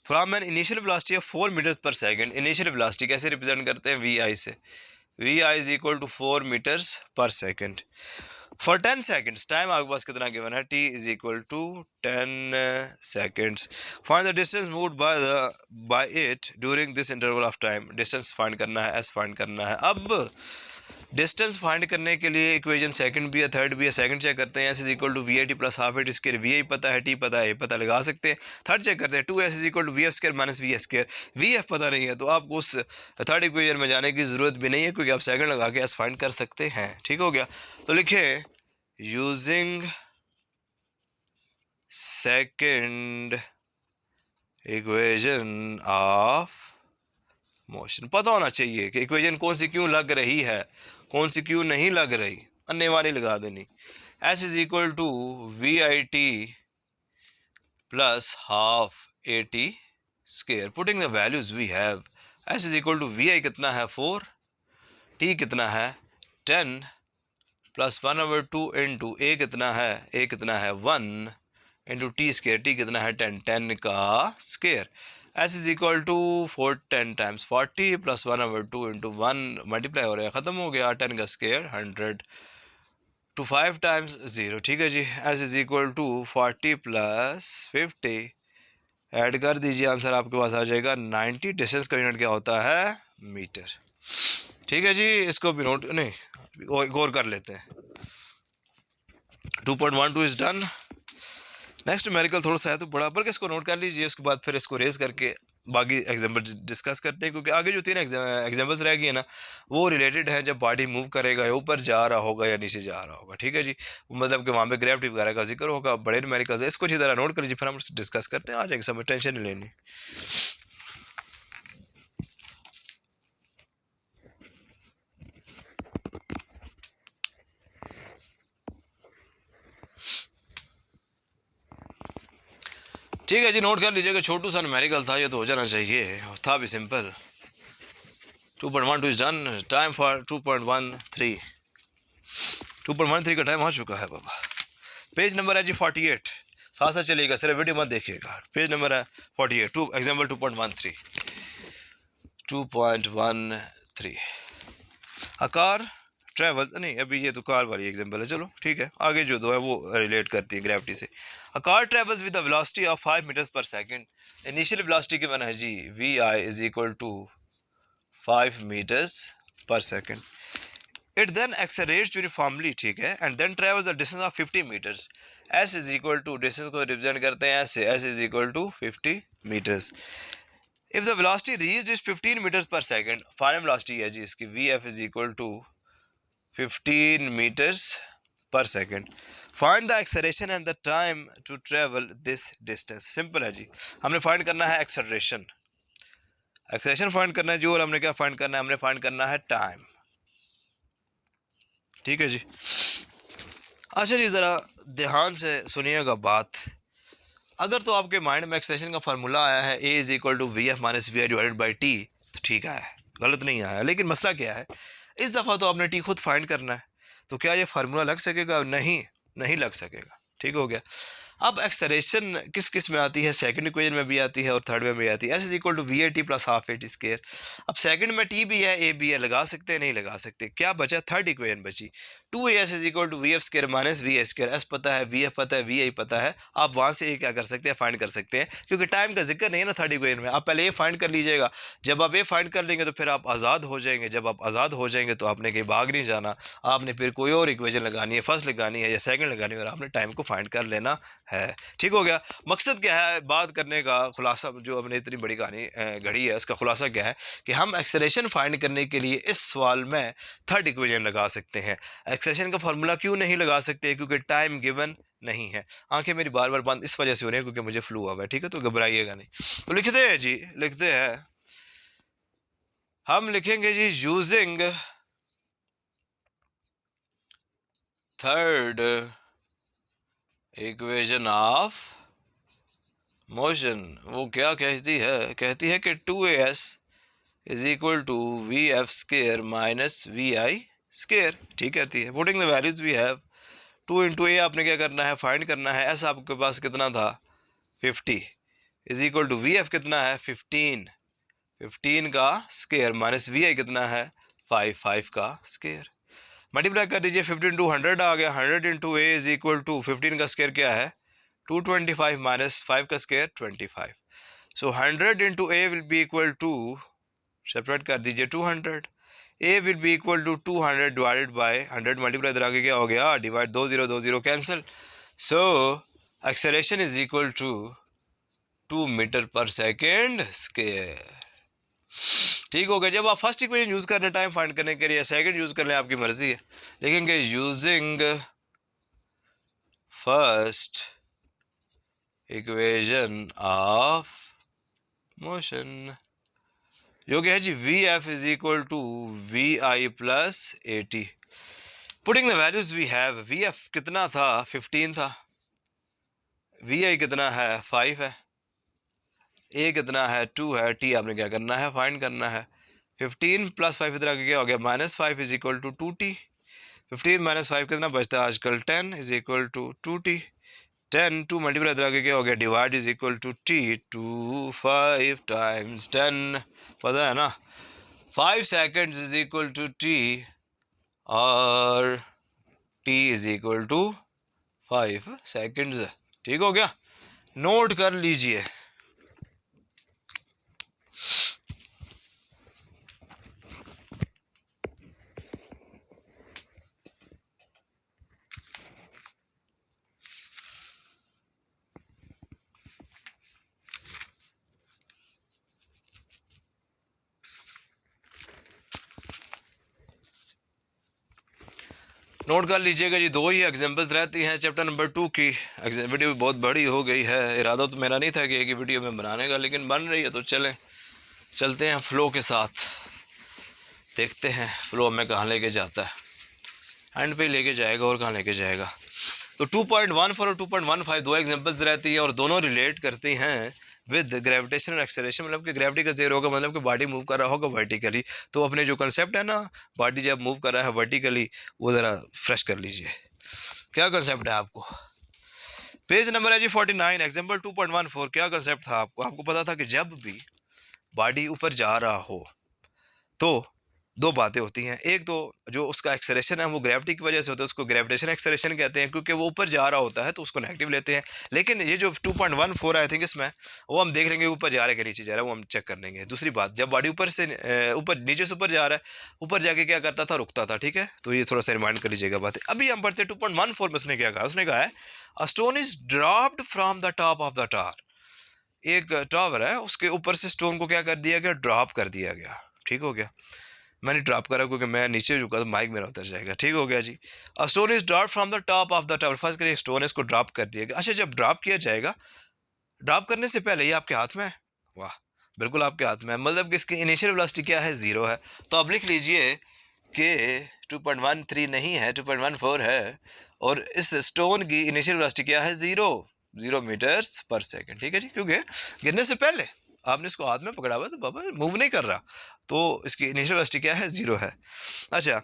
from an initial velocity of 4 metre पर सेकेंड। इनिशियल वेलोसिटी कैसे रिप्रेजेंट करते हैं, वी आई से, v i is equal to 4 metres पर सेकेंड फॉर 10 सेकेंड्स। टाइम आपके पास कितना गिवन है, t is equal to 10 seconds. Find the distance moved by it during this interval of time. Distance find करना है, S find करना है। अब डिस्टेंस फाइंड करने के लिए इक्वेशन सेकंड भी है, थर्ड भी है। सेकंड चेक करते हैं, s is equal to we I T plus half at square, we आई पता है, टी पता है, ए पता लगा सकते हैं। थर्ड चेक करते हैं, 2s is equal to V F square minus v s square, v f पता नहीं है तो आपको उस थर्ड इक्वेशन में जाने की ज़रूरत भी नहीं है, क्योंकि आप सेकंड लगा के एस फाइंड कर सकते हैं। ठीक हो गया, तो लिखे using second equation of motion. पता होना चाहिए कि इक्वेशन कौन सी क्यों लग रही है, कौन सी क्यों नहीं लग रही, अन्य वाली लगा देनी। S is equal to we I T plus half A t square, putting the values we have. S is equal to we आई कितना है 4, टी कितना है 10 प्लस 1/2 इंटू ए कितना है 1 इंटू टी स्क्वायर, टी कितना है 10, 10 का square. S is equal to 10 times 40 plus 1/2 into 1 multiply हो रहा है, ख़त्म हो गया, 10 का स्क्वायर 100 टू 5 टाइम्स 0। ठीक है जी, s is equal to 40 plus 50, add कर दीजिए, आंसर आपके पास आ जाएगा 90। डिस्टेंस का यूनिट क्या होता है, मीटर। ठीक है जी, इसको भी नोट नहीं गौर कर लेते हैं। 2.12 इज डन। नेक्स्ट न्यूमेरिकल थोड़ा सा है तो बराबर के इसको नोट कर लीजिए, उसके बाद फिर इसको रेज करके बाकी एग्जाम्पल डिस्कस करते हैं, क्योंकि आगे जो 3 एग्जाम्पल्स रह गए हैं ना, वो रिलेटेड है जब बॉडी मूव करेगा, या ऊपर जा रहा होगा या नीचे जा रहा होगा। ठीक है जी, मतलब कि वहाँ पे ग्रेविटी वगैरह का जिक्र होगा, बड़े न्यूमेरिकल्स है, इसको अच्छी तरह नोट कर लीजिए, फिर हम डिस्कस करते हैं। आ जाएंगे, सब टेंशन नहीं लेनी। ठीक है जी, नोट कर लीजिएगा, छोटू सा न्यूमेरिकल था, ये तो हो जाना चाहिए, था भी simple. 2.12 is done, time for 2.13। 2.13 का टाइम आ चुका है बाबा। पेज नंबर है जी 48, साथ साथ चलिएगा, सिर्फ वीडियो मत देखिएगा। पेज नंबर है 48, एग्जाम्पल 2.13। 2.13 अ कार ट्रेवल्स, नहीं अभी ये तो कार वाली एग्जाम्पल है, चलो ठीक है, आगे जो दो है वो रिलेट करती है ग्रेविटी से। A car travels with the velocity of 5 metres पर सेकंड। इनिशियल वेलोसिटी गिवन है जी, v i is equal to 5 metres पर second. It then accelerates uniformly, ठीक है, and then travels the distance of 50 metres. S is equal to, distance को represent करते हैं ऐसे, s is equal to 50 metres. If the velocity reached is 15 metres पर second, final velocity है जी इसकी, v F is equal to 15 meters per second। Find the acceleration and the time to travel this distance. Simple है जी, हमने find करना है acceleration, acceleration find करना है जी, और हमने क्या फाइंड करना है, हमने फाइंड करना है टाइम। ठीक है जी, अच्छा जी, ज़रा ध्यान से सुनिएगा बात। अगर तो आपके माइंड में एक्सेलरेशन का फार्मूला आया है, a is equal to we f minus we i divided by t, तो ठीक है, गलत नहीं आया, लेकिन मसला क्या है, इस दफ़ा तो आपने टी खुद फाइंड करना है, तो क्या ये फार्मूला लग सकेगा? नहीं, नहीं लग सकेगा। ठीक हो गया। अब एक्सेलरेशन किस किस में आती है, सेकंड इक्वेशन में भी आती है और थर्ड में भी आती है। S is equal to v a t plus half A T square. अब सेकंड में टी भी है, ए भी है, लगा सकते हैं, नहीं लगा सकते। क्या बचा? थर्ड इक्वेशन बची, 2as is equal to we f square minus v a square. S पता है, वी एफ पता है, वी आई पता है, आप वहाँ से ये क्या कर सकते हैं, फाइंड कर सकते हैं, क्योंकि टाइम का जिक्र नहीं है ना थर्ड इक्वेशन में। आप पहले ये फाइंड कर लीजिएगा, जब आप ये फाइंड कर लेंगे तो फिर आप आज़ाद हो जाएंगे। जब आप आज़ाद हो जाएंगे तो आपने कहीं भाग नहीं जाना, आपने फिर कोई और इक्वेशन लगानी है, फर्स्ट लगानी है या सेकंड लगानी है, और आपने टाइम को फाइंड कर लेना है। ठीक हो गया। मकसद क्या है बात करने का, खुलासा जो हमने इतनी बड़ी कहानी घड़ी है, इसका खुलासा क्या है कि हम एक्सेलरेशन फाइंड करने के लिए इस सवाल में थर्ड इक्वेशन लगा सकते हैं। एक्सेलरेशन का फार्मूला क्यों नहीं लगा सकते? क्योंकि टाइम गिवन नहीं है। आंखें मेरी बार बार बंद इस वजह से हो रही है क्योंकि मुझे फ्लू हुआ है, ठीक है, तो घबराइएगा नहीं। तो लिखते हैं जी, लिखते हैं, हम लिखेंगे जी, using third equation of motion. वो क्या कहती है? कहती है कि 2as is equal to we f square minus we i square. ठीक कहती है। Putting the values we have, 2 into a आपने क्या करना है, फाइंड करना है। एस आपके पास कितना था, 50, is equal to V F कितना है, 15, 15 का स्केयर माइनस वी आई कितना है, 5, 5 का स्केयर। मल्टीप्लाई कर दीजिए, 15 इंटू 100 आ गया, 100 into A is equal to 15 का स्केयर क्या है, 225 माइनस 5 का square 25। So 100 into A will be equal to, separate कर दीजिए, 200। A will be equal to 200 divided by 100, multiply इधर आगे क्या हो गया, divide, 2 0 cancel. So acceleration is equal to 2 metre पर सेकेंड स्केयर। ठीक हो गया। जब आप फर्स्ट इक्वेशन यूज कर रहे हैं टाइम फाइंड करने के लिए, सेकंड यूज कर लें, आपकी मर्जी है। लिखेंगे using first equation of motion, जो क्या है जी, V F is equal to we I plus A T. Putting the values we have, V F कितना था, 15 था, वी आई कितना है, 5 है, ए कितना है, 2 है, टी आपने क्या करना है, फाइंड करना है। 15 प्लस 5 इधर आगे क्या हो गया, -5 is equal to 2t। 15 minus 5 कितना बचता है आजकल, 10 is equal to 2t। 10 2 multiply इधर आगे क्या हो गया, divide is equal to t, 2 5 times 10, पता है ना, 5 seconds is equal to t, और t is equal to 5 seconds. ठीक हो गया, नोट कर लीजिए। नोट कर लीजिएगा जी, 2 ही एग्जांपल्स रहती हैं चैप्टर नंबर 2 की। वीडियो बहुत बड़ी हो गई है, इरादा तो मेरा नहीं था कि एक ही वीडियो में बनाने का, लेकिन बन रही है तो चलते हैं फ्लो के साथ, देखते हैं फ्लो हमें कहाँ लेके जाता है। एंड पे लेके जाएगा और कहाँ लेके जाएगा। तो 2.14 और 2.15 दो एग्जांपल्स रहती है और दोनों रिलेट करती हैं विद ग्रेविटेशन और एक्सेलरेशन। मतलब कि ग्रेविटी का जीरो होगा, मतलब कि बॉडी मूव कर रहा होगा वर्टिकली। तो अपने जो कंसेप्ट है ना, बॉडी जब मूव कर रहा है वर्टिकली, वो ज़रा फ्रेश कर लीजिए। क्या कंसेप्ट है आपको? पेज नंबर है जी 49, एग्जाम्पल 2.14। क्या कंसेप्ट था आपको? आपको पता था कि जब भी बॉडी ऊपर जा रहा हो तो दो बातें होती हैं। एक तो जो उसका एक्सेलरेशन है वो ग्रेविटी की वजह से होता है, उसको ग्रेविटेशन एक्सेलरेशन कहते हैं, क्योंकि वो ऊपर जा रहा होता है तो उसको नेगेटिव लेते हैं। लेकिन ये जो 2.14 आई थिंक इसमें, वो हम देख लेंगे ऊपर जा रहा है कि नीचे जा रहा है, वो हम चेक कर लेंगे। दूसरी बात, जब बॉडी ऊपर से ऊपर नीचे से ऊपर जा रहा है, ऊपर जाके क्या करता था? रुकता था। ठीक है, तो ये थोड़ा सा रिमाइंड कर लीजिएगा बातें। अभी हम पढ़ते 2.14 में उसने क्या कहा? उसने कहा है अ stone is dropped from the top of the tower. एक टावर है, उसके ऊपर से स्टोन को क्या कर दिया गया? ड्रॉप कर दिया गया। ठीक हो गया, मैंने ड्रॉप करा क्योंकि मैं नीचे झुका तो माइक मेरा उतर जाएगा। ठीक हो गया जी। A stone is drop from the top of the tower. First करिए, स्टोन इसको ड्रॉप कर दिया गया। अच्छा, जब ड्रॉप किया जाएगा, ड्रॉप करने से पहले ये आपके हाथ में है। वाह, बिल्कुल आपके हाथ में है, मतलब कि इसकी इनिशियल वेलोसिटी क्या है? 0 है। तो अब लिख लीजिए कि 2.13 नहीं है, 2.14 है, और इस स्टोन की इनिशियल वेलोसिटी क्या है? 0 मीटर्स पर सेकेंड। ठीक है जी, क्योंकि गिरने से पहले आपने इसको हाथ में पकड़ा हुआ, तो बाबा मूव नहीं कर रहा, तो इसकी इनिशियल वेलोसिटी क्या है? 0 है। अच्छा,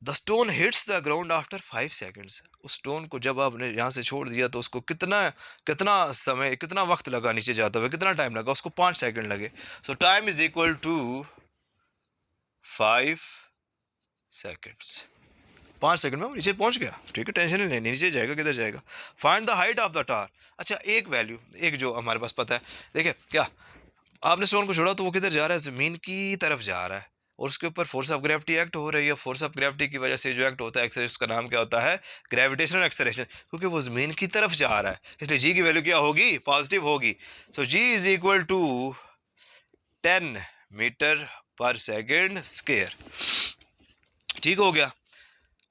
the stone hits the ground after 5 seconds. उस स्टोन को जब आपने यहाँ से छोड़ दिया तो उसको कितना कितना समय, कितना वक्त लगा नीचे जाते हुए? कितना टाइम लगा उसको? 5 सेकेंड लगे। So time is equal to 5 seconds. 5 second में वो नीचे पहुंच गया। ठीक है, टेंशन नहीं लेनी, नीचे जाएगा, किधर जाएगा? Find the height of the tower. अच्छा, एक वैल्यू, एक जो हमारे पास पता है, देखिए क्या, आपने स्टोन को छोड़ा तो वो किधर जा रहा है? जमीन की तरफ जा रहा है, और उसके ऊपर फोर्स ऑफ ग्रेविटी एक्ट हो रही है। फोर्स ऑफ ग्रेविटी की वजह से जो एक्ट होता है एक्सेलरेशन, उसका नाम क्या होता है? ग्रेविटेशनल एक्सेलरेशन, क्योंकि वो जमीन की तरफ जा रहा है, इसलिए जी की वैल्यू क्या होगी? पॉजिटिव होगी। सो जी इज इक्वल टू 10 मीटर पर सेकेंड स्क्वायर। ठीक हो गया।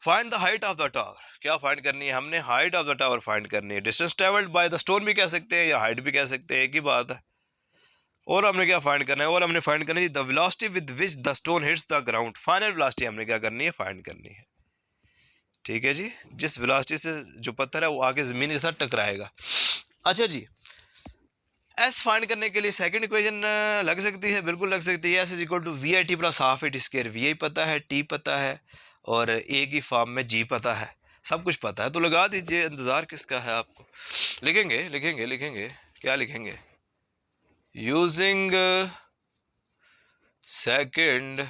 Find the height of the tower. क्या फाइंड करनी है हमने? Height of the tower find करनी है। Distance travelled by the stone भी कह सकते हैं या हाइट भी कह सकते हैं, एक ही बात है। और हमने क्या फाइंड करना है? और हमने फाइंड करनी है the velocity with which the stone hits the ground. Final velocity हमने क्या करनी है? फाइंड करनी है। ठीक है जी, जिस वेलोसिटी से जो पत्थर है वो आगे जमीन के साथ टकराएगा। अच्छा जी, एस फाइंड करने के लिए सेकंड इक्वेशन लग सकती है, बिल्कुल लग सकती है। S is equal to we I T plus half it square. We आई पता है, टी पता है, और ए की फॉर्म में जी पता है, सब कुछ पता है, तो लगा दीजिए। इंतज़ार किसका है आपको? लिखेंगे लिखेंगे लिखेंगे, क्या लिखेंगे? Using second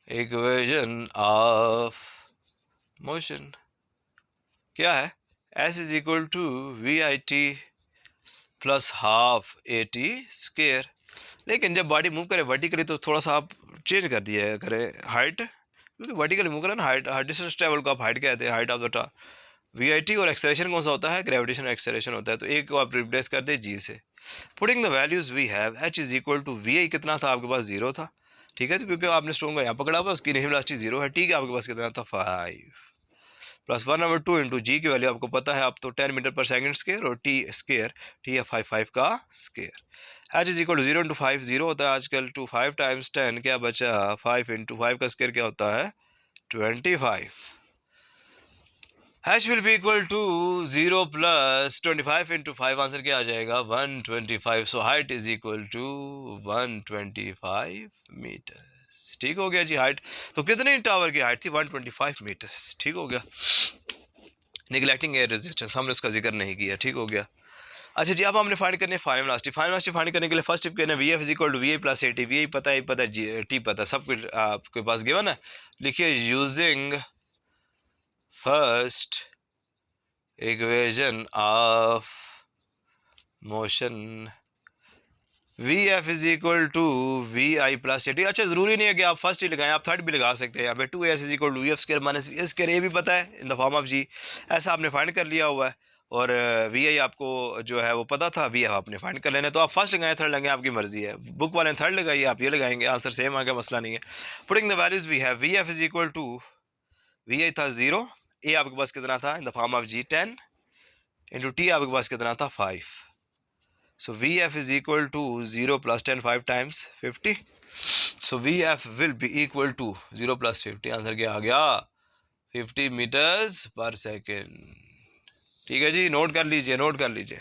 equation of motion. क्या है? S is equal to we I T plus half A t square. लेकिन जब बॉडी मूव करे वर्टिकली तो थोड़ा सा आप चेंज कर दिया करें हाइट, क्योंकि वर्टिकली मूव करे ना, हाइट डिस्टेंस ट्रेवल को आप हाइट कहते हैं, height of the tower. V I T और एक्सेलरेशन कौन सा होता है? ग्रेविटेशन एक्सेलरेशन होता है। तो एक को आप रिप्लेस कर दे जी से। Putting the values we have, H is equal to we आई कितना था आपके पास? 0 था। ठीक है, तो क्योंकि आपने स्टोन को यहाँ पकड़ा हुआ, उसकी इनिशियल वेलोसिटी 0 है। ठीक है, आपके पास कितना था? 5 प्लस 1/2 इंटू जी की वैल्यू आपको पता है, आप तो 10 मीटर पर सेकंड स्क्वायर, और टी स्क्वायर, टी है 5 का स्क्वायर। H is equal to 0 into 5 0 होता है आजकल, टू 5 टाइम्स 10 क्या बचा? 5 इंटू 5 का स्क्वायर क्या होता है? 25। h will be equal to 0 plus 25 into 5, answer क्या आ जाएगा? 125। So height is equal to 125 metres. ठीक हो गया जी हाइट। तो कितनी टावर की हाइट थी? 125 मीटर्स। ठीक हो गया। निगलेक्टिंग एयर रेजिस्टेंस, हमने उसका जिक्र नहीं किया। ठीक हो गया। अच्छा जी, अब हमने फाइंड करनी है final velocity. Final velocity find करने के लिए फर्स्ट स्टेप कहना है V F is equal to we I plus A T. We आई पता है, पता है, टी पता है, सब कुछ आपके पास गिवन है। लिखिए using first equation of motion, V F is equal to we I plus A T. अच्छा, जरूरी नहीं है कि आप फर्स्ट ही लगाएं, आप थर्ड भी लगा सकते हैं। यहाँ पे 2s is equal to V F square minus V square, ये भी पता है in the form of G. ऐसा आपने फाइंड कर लिया हुआ है, और वी आई आपको जो है वो पता था, वी एफ आपने फाइंड कर लेना। तो आप फर्स्ट लगाएं, थर्ड लगाएं, आपकी मर्जी है। बुक वाले थर्ड लगाइए, आप ये लगाएंगे, आंसर सेम आ गया, मसला नहीं है। Putting the values we have, V F is equal to we I था 0, ए आपके पास कितना था in the form of G 10 into T आपके पास कितना था 5. So V F is equal to 0 plus 10 5 times 50. So V F will be equal to 0 plus 50. Answer क्या आ गया 50 मीटर्स पर सेकेंड. ठीक है जी, नोट कर लीजिए, नोट कर लीजिए.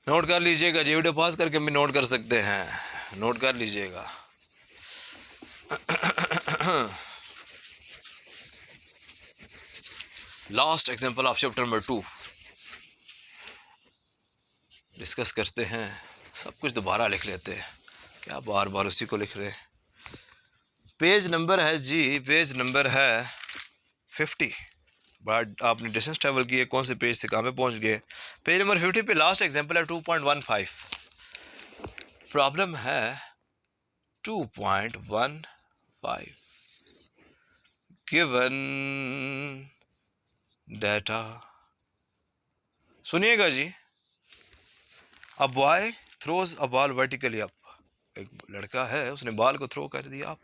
नोट कर लीजिएगा जी, वीडियो पॉज करके भी नोट कर सकते हैं, नोट कर लीजिएगा. Last example of chapter number 2 discuss करते हैं. सब कुछ दोबारा लिख लेते हैं, क्या बार बार उसी को लिख रहे हैं. पेज नंबर है जी, पेज नंबर है 50. बट आपने डिस्टेंस ट्रेवल किए, कौन से पेज से कहाँ पे पहुंच गए. पेज नंबर 50 पे लास्ट एग्जांपल है 2.15. प्रॉब्लम है 2.15 गिवन डाटा. सुनिएगा जी. A boy throws a ball vertically up. एक लड़का है, उसने बॉल को थ्रो कर दिया,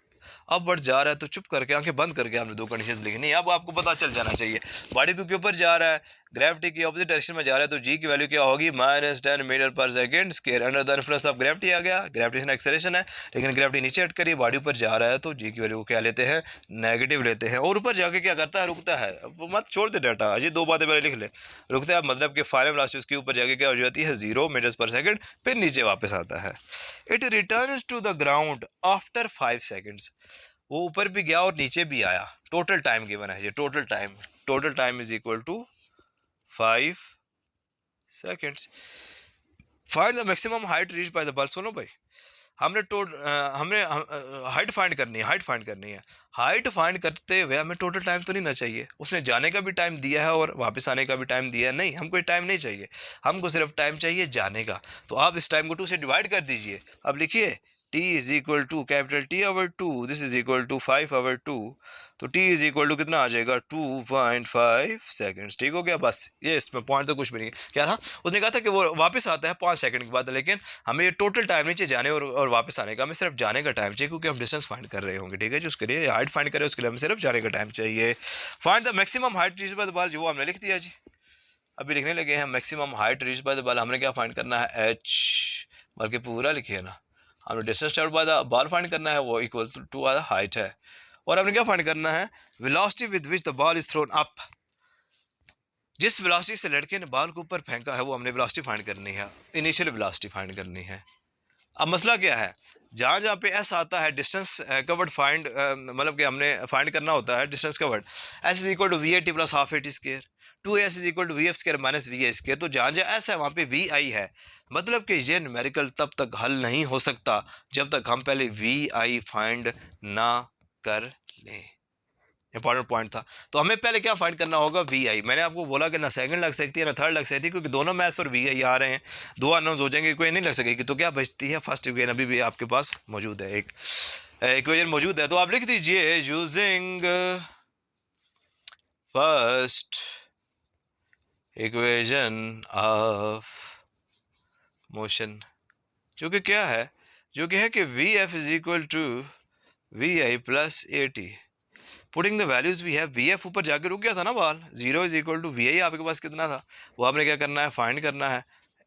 अब बढ़ जा रहा है, तो चुप करके आंखें बंद करके आपने दो कंडीशंस लिखनी है. अब आपको पता चल जाना चाहिए बॉडी के ऊपर जा रहा है, ग्रेविटी की ऑपोजिट डायरेक्शन में जा रहा है, तो जी की वैल्यू क्या होगी -10 मीटर पर second square. Under the influence of gravity आ गया, ग्रेविटेशन एक्सेलरेशन है, लेकिन ग्रेविटी नीचे हट करी, बॉडी ऊपर जा रहा है, तो जी की वैल्यू को क्या लेते हैं नेगेटिव लेते हैं. और ऊपर जाके क्या करता है रुकता है. मत छोड़ दे डाटा, अजी दो बातें पहले लिख ले. रुकता है मतलब कि फाइनल वेलोसिटी उसके ऊपर जाके क्या हो जाती है 0 मीटर पर सेकंड, फिर नीचे वापस आता है. It returns to the ground after 5 seconds. वो ऊपर भी गया और नीचे भी आया. टोटल टाइम गिवन है ये, total time is equal to 5 seconds. Find the maximum height reach by the ball. सुनो भाई, हमने हाइट फाइंड करनी है, हाइट फाइंड करते हुए हमें टोटल टाइम तो नहीं ना चाहिए. उसने जाने का भी टाइम दिया है और वापस आने का भी टाइम दिया है. नहीं, हमको टाइम नहीं चाहिए, हमको सिर्फ टाइम चाहिए जाने का. तो आप इस टाइम को 2 से डिवाइड कर दीजिए. अब लिखिए t is equal to capital T over 2, this is equal to 5 over 2. तो t इज इक्वल टू कितना आ जाएगा 2.5 सेकेंड्स. ठीक हो गया, बस ये इसमें पॉइंट तो कुछ भी नहीं. क्या था, उसने कहा था कि वो वापस आता है 5 सेकंड के बाद, लेकिन हमें ये टोटल टाइम नहीं चाहिए जाने और वापस आने का, हमें सिर्फ जाने का टाइम चाहिए, क्योंकि हम डिस्टेंस फाइंड कर रहे होंगे. ठीक है जी, उसके लिए हाइट फाइंड कर रहे हैं, उसके लिए हमें सिर्फ जाने का टाइम चाहिए. Find the maximum height reach by the ball, जो वो हमने लिख दिया जी. अभी लिखने लगे हैं maximum height reach by the ball. हमने क्या फाइंड करना है h, बल्कि पूरा लिखिए ना. हमने distance travelled bye the ball find करना है, वो इक्वल टू हाइट है. और हमने क्या फाइंड करना है velocity with which the ball is throne up. जिस वेलोसिटी से लड़के ने बॉल को ऊपर फेंका है, वो हमने वेलोसिटी फाइंड करनी है, इनिशियल वेलोसिटी फाइंड करनी है. अब मसला क्या है, जहाँ जहाँ पे एस आता है डिस्टेंस कवर्ड फाइंड, मतलब कि हमने फाइंड करना होता है distance covered. S is equal to we I T plus half A T square. 2s is equal to we F square minus we I square. तो जहाँ जहाँ एस है वहाँ पे वी आई है. मतलब कि ये न्यूमेरिकल तब तक हल नहीं हो सकता जब तक हम पहले वी आई फाइंड ना कर लें. इंपॉर्टेंट पॉइंट था. तो हमें पहले क्या फाइंड करना होगा वी आई. मैंने आपको बोला कि ना सेकंड लग सकती है ना थर्ड लग सकती है, क्योंकि दोनों मैथ्स और वी आई आ रहे हैं, दो अननोन्स हो जाएंगे, कोई नहीं लग सकेगी. तो क्या बचती है फर्स्ट इक्वेशन, अभी भी आपके पास मौजूद है, एक इक्वेशन मौजूद है. तो आप लिख दीजिए using first equation of motion, जो कि क्या है, जो कि है कि V F is equal to we I plus A T. Putting the values we have, we F ऊपर जाके रुक गया था ना ball, 0 is equal to we आई आपके पास कितना था, वो आपने क्या करना है फाइंड करना है.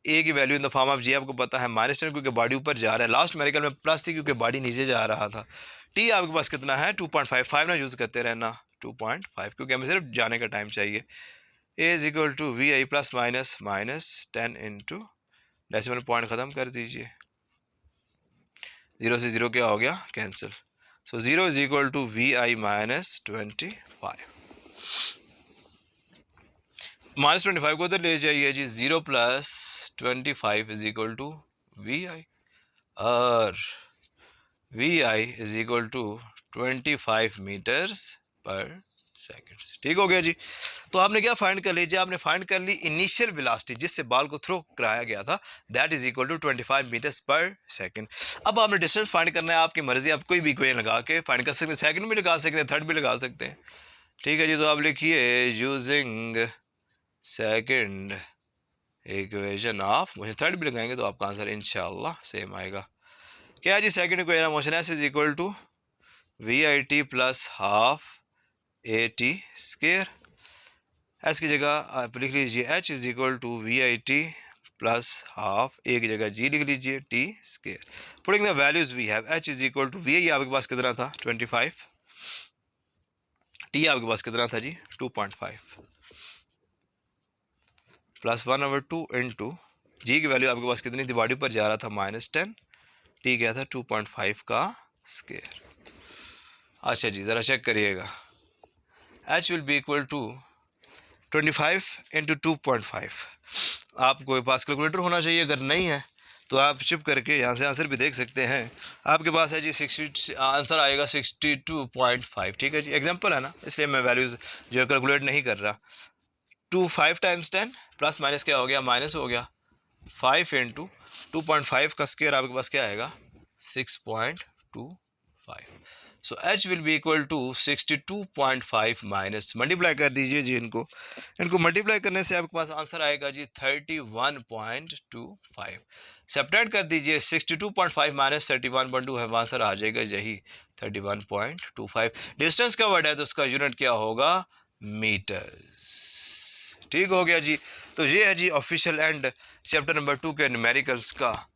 ए की value in the form of G आपको पता है -10, क्योंकि बॉडी ऊपर जा रहा है. लास्ट मेरिकल में प्लस थी क्योंकि बॉडी नीचे जा रहा था. टी आपके पास कितना है 2.5 ना यूज़ करते रहना 2.5, क्योंकि हमें सिर्फ जाने का टाइम चाहिए. A is equal to we I plus -10 into decimal point ख़त्म कर दीजिए. 0 से 0 क्या हो गया cancel. So 0 is equal to Vi minus 25. Minus 25 को तो ले जाइए जी. 0 plus 25 is equal to Vi, और Vi is equal to 25 metres पर सेकेंड. ठीक हो गया जी. तो आपने क्या फाइंड कर लीजिए, आपने फाइंड कर ली इनिशियल वेलोसिटी जिससे बॉल को थ्रो कराया गया था, that is equal to 25 metres पर सेकंड. अब आपने डिस्टेंस फाइंड करना है, आपकी मर्जी, आप कोई भी इक्वेशन लगा के फाइंड कर सकते हैं, सेकंड भी लगा सकते हैं, थर्ड भी लगा सकते हैं. ठीक है जी. तो आप लिखिए using second equation of motion, third भी लगाएंगे तो आपका आंसर इंशाल्लाह सेम आएगा। क्या है जी second equation motion, S is equal to we I T plus half A T square. S की जगह आप लिख लीजिए H is equal to we I T plus half, A की जगह जी लिख लीजिए T square. Putting the values we have, H is equal to we आई आपके पास कितना था 25, टी आपके पास कितना था जी 2.5 प्लस 1/2 इंटू जी की वैल्यू आपके पास कितनी थी, बॉडी पर जा रहा था -10, टी क्या था 2.5 का स्केयर। अच्छा जी ज़रा चेक करिएगा, H will be equal to 25 into 2.5। आपके पास कैलकुलेटर होना चाहिए, अगर नहीं है तो आप चुप करके यहाँ से आंसर भी देख सकते हैं। आपके पास है जी 60, आंसर आएगा 62.5। ठीक है जी, एग्जांपल है ना, इसलिए मैं वैल्यूज़ जो है कैलकुलेट नहीं कर रहा। 5 टाइम्स 10 प्लस माइनस क्या हो गया, माइनस हो गया, 5 इंटू 2.5 का स्क्वायर आपके पास क्या आएगा 6.25। So H will be equal to 62.5 minus, multiply कर दीजिए जी इनको मल्टीप्लाई करने से आपके पास आंसर आएगा जी 31.25। सेपरेट कर दीजिए 62.5 माइनस 31.2 है, आंसर आ जाएगा यही 31.25। डिस्टेंस का वर्ड है तो उसका यूनिट क्या होगा, मीटर्स। ठीक हो गया जी। तो ये है जी ऑफिशियल एंड चैप्टर नंबर 2 के न्यूमेरिकल्स का।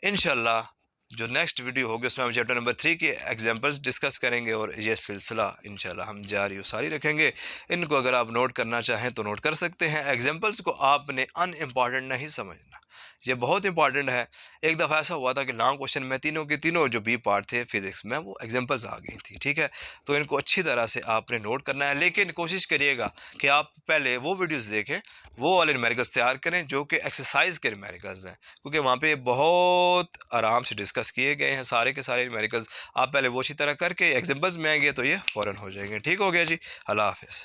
इंशाल्लाह जो नेक्स्ट वीडियो होगी उसमें हम चैप्टर नंबर 3 के एग्जांपल्स डिस्कस करेंगे और ये सिलसिला इंशाल्लाह हम जारी और सारी रखेंगे। इनको अगर आप नोट करना चाहें तो नोट कर सकते हैं। एग्जांपल्स को आपने अनइम्पॉर्टेंट नहीं समझना, ये बहुत इंपॉर्टेंट है। एक दफ़ा ऐसा हुआ था कि लॉन्ग क्वेश्चन में तीनों के तीनों जो बी पार्ट थे फिजिक्स में वो एग्जांपल्स आ गई थी। ठीक है, तो इनको अच्छी तरह से आपने नोट करना है, लेकिन कोशिश करिएगा कि आप पहले वो वीडियोज़ देखें, वो वाले न्यूमेरिकल्स तैयार करें जो कि एक्सरसाइज के न्यूमेरिकल्स हैं, क्योंकि वहाँ पे बहुत आराम से डिस्कस किए गए हैं सारे के सारे न्यूमेरिकल्स। आप पहले वो अच्छी तरह करके एग्जांपल्स में आएंगे तो ये फ़ौरन हो जाएंगे। ठीक हो गया जी, अल्लाह हाफिज़।